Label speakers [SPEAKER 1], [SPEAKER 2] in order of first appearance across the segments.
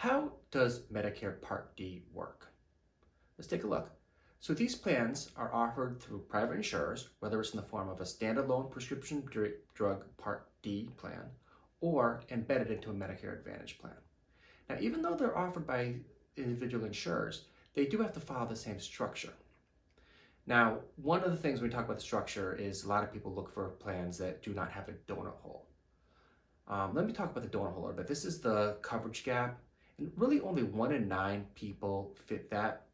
[SPEAKER 1] How does Medicare Part D work? Let's take a look. So these plans are offered through private insurers, whether it's in the form of a standalone prescription drug Part D plan or embedded into a Medicare Advantage plan. Now, even though they're offered by individual insurers, they do have to follow the same structure. Now, one of the things when we talk about the structure is a lot of people look for plans that do not have a donut hole. Let me talk about the donut hole a little bit. This is the coverage gap, and really only 1 in 9 people fit that,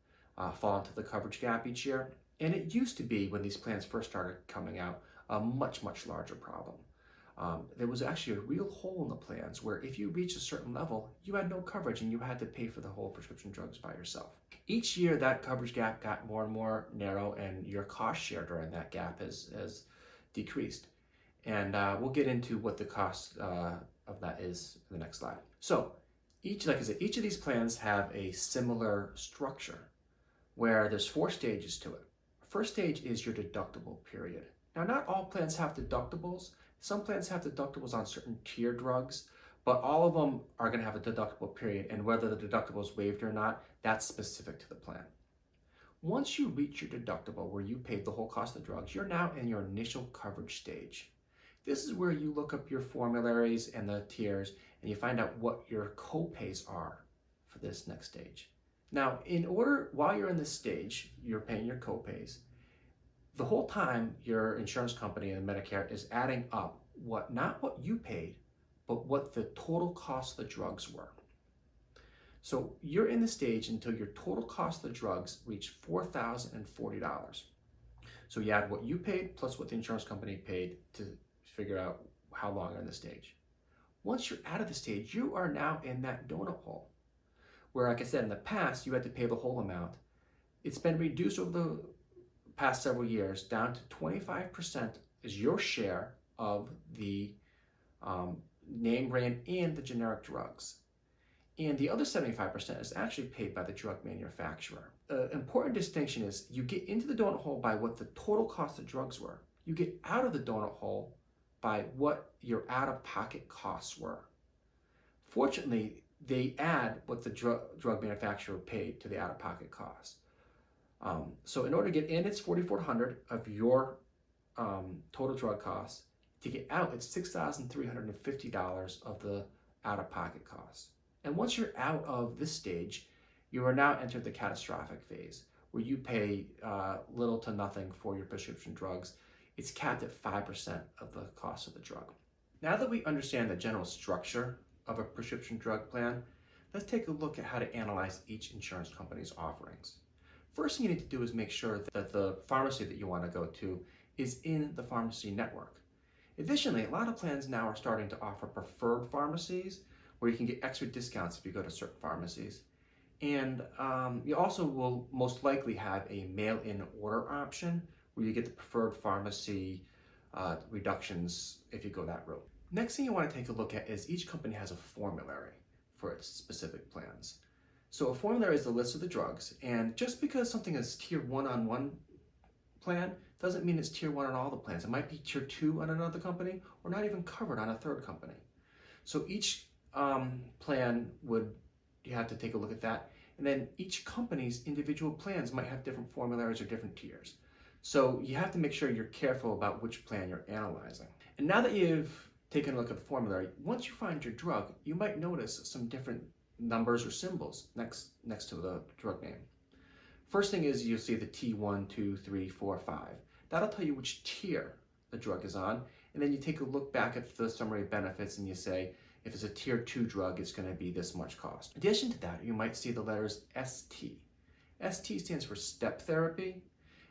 [SPEAKER 1] fall into the coverage gap each year. And it used to be, when these plans first started coming out, a much, much larger problem. There was actually a real hole in the plans where if you reached a certain level, you had no coverage and you had to pay for the whole prescription drugs by yourself. Each year, that coverage gap got more and more narrow, and your cost share during that gap has decreased. And we'll get into what the cost of that is in the next slide. So like I said, each of these plans have a similar structure where there's 4 stages to it. First stage is your deductible period. Now, not all plans have deductibles. Some plans have deductibles on certain tier drugs, but all of them are going to have a deductible period, and whether the deductible is waived or not, that's specific to the plan. Once you reach your deductible, where you paid the whole cost of the drugs, you're now in your initial coverage stage. This is where you look up your formularies and the tiers, and you find out what your co-pays are for this next stage. Now, while you're in this stage, you're paying your co-pays. The whole time, your insurance company and Medicare is adding up not what you paid, but what the total cost of the drugs were. So you're in the stage until your total cost of the drugs reach $4,040. So you add what you paid plus what the insurance company paid to figure out how long you're in the stage. Once you're out of the stage, you are now in that donut hole, where, like I said, in the past, you had to pay the whole amount. It's been reduced over the past several years down to 25% is your share of the name brand and the generic drugs. And the other 75% is actually paid by the drug manufacturer. Important distinction is you get into the donut hole by what the total cost of drugs were. You get out of the donut hole by what your out-of-pocket costs were. Fortunately, they add what the drug manufacturer paid to the out-of-pocket costs. So in order to get in, it's $4,400 of your total drug costs. To get out, it's $6,350 of the out-of-pocket costs. And once you're out of this stage, you are now entered the catastrophic phase, where you pay little to nothing for your prescription drugs. It's capped at 5% of the cost of the drug. Now that we understand the general structure of a prescription drug plan, let's take a look at how to analyze each insurance company's offerings. First thing you need to do is make sure that the pharmacy that you want to go to is in the pharmacy network. Additionally, a lot of plans now are starting to offer preferred pharmacies where you can get extra discounts if you go to certain pharmacies. And you also will most likely have a mail-in order option where you get the preferred pharmacy reductions if you go that route. Next thing you want to take a look at is each company has a formulary for its specific plans. So a formulary is the list of the drugs, and just because something is tier 1 on one plan doesn't mean it's tier 1 on all the plans. It might be tier 2 on another company or not even covered on a third company. So each plan you have to take a look at that, and then each company's individual plans might have different formularies or different tiers. So you have to make sure you're careful about which plan you're analyzing. And now that you've taken a look at the formulary, once you find your drug, you might notice some different numbers or symbols next to the drug name. First thing is you'll see the T1, 2, 3, 4, 5. That'll tell you which tier the drug is on, and then you take a look back at the summary of benefits and you say, if it's a tier 2 drug, it's going to be this much cost. In addition to that, you might see the letters ST. ST stands for step therapy,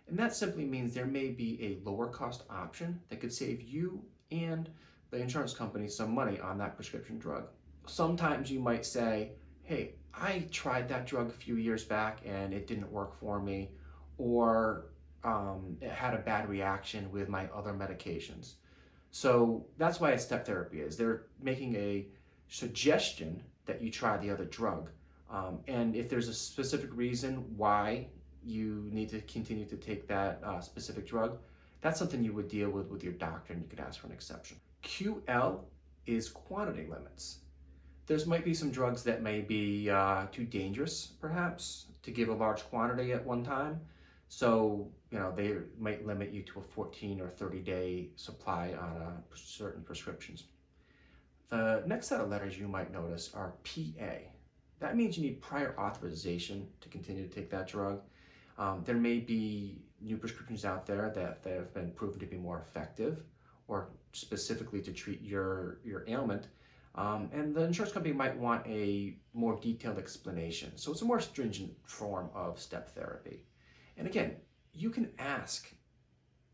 [SPEAKER 1] and that simply means there may be a lower cost option that could save you and the insurance company some money on that prescription drug. Sometimes you might say, hey, I tried that drug a few years back and it didn't work for me, or it had a bad reaction with my other medications. So that's why a step therapy is. They're making a suggestion that you try the other drug. And if there's a specific reason why you need to continue to take that specific drug, that's something you would deal with your doctor, and you could ask for an exception. QL is quantity limits. There's might be some drugs that may be too dangerous, perhaps, to give a large quantity at one time. So, they might limit you to a 14 or 30-day supply on certain prescriptions. The next set of letters you might notice are PA. That means you need prior authorization to continue to take that drug. There may be new prescriptions out there that have been proven to be more effective or specifically to treat your ailment. And the insurance company might want a more detailed explanation. So it's a more stringent form of step therapy. And again, you can ask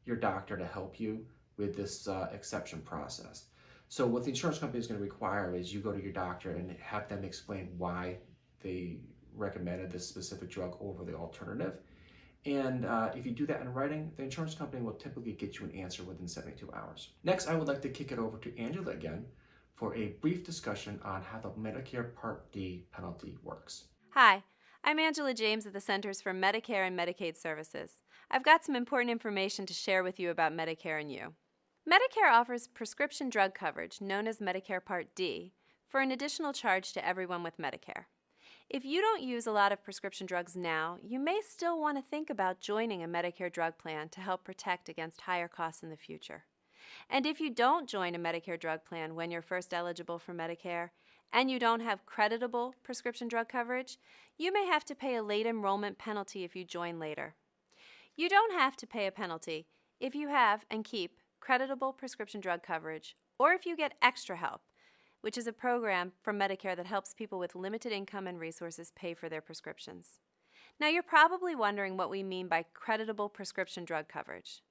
[SPEAKER 1] your doctor to help you with this exception process. So what the insurance company is going to require is you go to your doctor and have them explain why they recommended this specific drug over the alternative. And if you do that in writing, the insurance company will typically get you an answer within 72 hours. Next, I would like to kick it over to Angela again for a brief discussion on how the Medicare Part D penalty works.
[SPEAKER 2] Hi, I'm Angela James at the Centers for Medicare and Medicaid Services. I've got some important information to share with you about Medicare and you. Medicare offers prescription drug coverage, known as Medicare Part D, for an additional charge to everyone with Medicare. If you don't use a lot of prescription drugs now, you may still want to think about joining a Medicare drug plan to help protect against higher costs in the future. And if you don't join a Medicare drug plan when you're first eligible for Medicare, and you don't have creditable prescription drug coverage, you may have to pay a late enrollment penalty if you join later. You don't have to pay a penalty if you have and keep creditable prescription drug coverage, or if you get Extra Help, which is a program from Medicare that helps people with limited income and resources pay for their prescriptions. Now, you're probably wondering what we mean by creditable prescription drug coverage.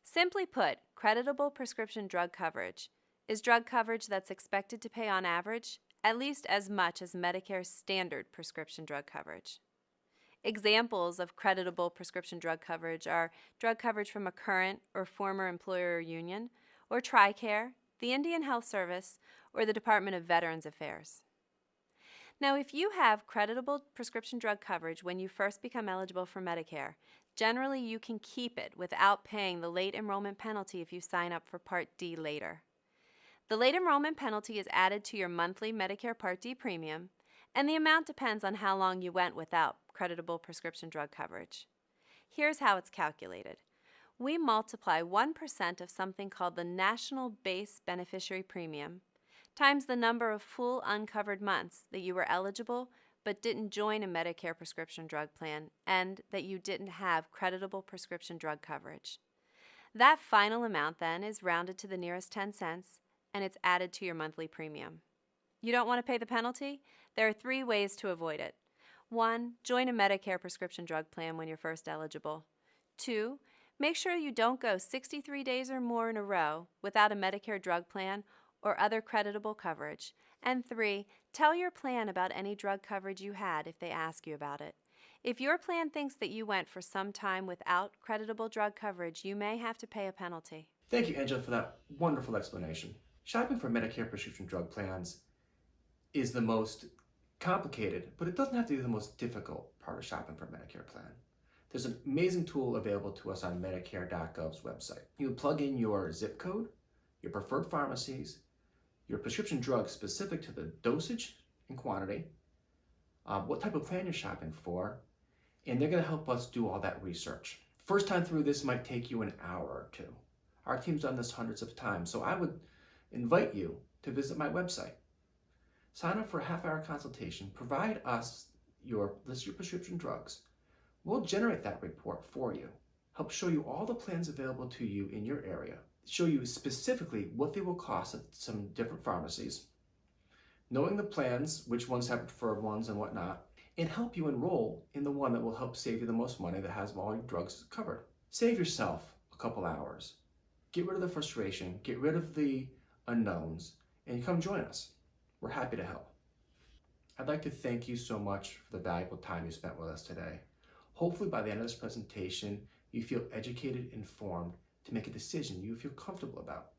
[SPEAKER 2] Simply put, creditable prescription drug coverage is drug coverage that's expected to pay on average at least as much as Medicare's standard prescription drug coverage. Examples of creditable prescription drug coverage are drug coverage from a current or former employer or union, or TRICARE, the Indian Health Service, or the Department of Veterans Affairs. Now, if you have creditable prescription drug coverage when you first become eligible for Medicare, generally you can keep it without paying the late enrollment penalty if you sign up for Part D later. The late enrollment penalty is added to your monthly Medicare Part D premium, and the amount depends on how long you went without creditable prescription drug coverage. Here's how it's calculated. We multiply 1% of something called the National Base Beneficiary Premium times the number of full uncovered months that you were eligible but didn't join a Medicare prescription drug plan and that you didn't have creditable prescription drug coverage. That final amount then is rounded to the nearest 10 cents and it's added to your monthly premium. You don't want to pay the penalty? There are 3 ways to avoid it. 1, join a Medicare prescription drug plan when you're first eligible. 2, make sure you don't go 63 days or more in a row without a Medicare drug plan or other creditable coverage. And 3, tell your plan about any drug coverage you had if they ask you about it. If your plan thinks that you went for some time without creditable drug coverage, you may have to pay a penalty.
[SPEAKER 1] Thank you, Angela, for that wonderful explanation. Shopping for Medicare prescription drug plans is the most complicated, but it doesn't have to be the most difficult part of shopping for a Medicare plan. There's an amazing tool available to us on Medicare.gov's website. You plug in your zip code, your preferred pharmacies, your prescription drugs specific to the dosage and quantity, what type of plan you're shopping for, and they're going to help us do all that research. First time through this might take you an hour or 2. Our team's done this hundreds of times, so I would invite you to visit my website. Sign up for a half-hour consultation, provide us your list of your prescription drugs. We'll generate that report for you, help show you all the plans available to you in your area, show you specifically what they will cost at some different pharmacies, knowing the plans, which ones have preferred ones and whatnot, and help you enroll in the one that will help save you the most money that has all your drugs covered. Save yourself a couple hours. Get rid of the frustration, get rid of the unknowns, and come join us. We're happy to help. I'd like to thank you so much for the valuable time you spent with us today. Hopefully by the end of this presentation, you feel educated, informed to make a decision you feel comfortable about.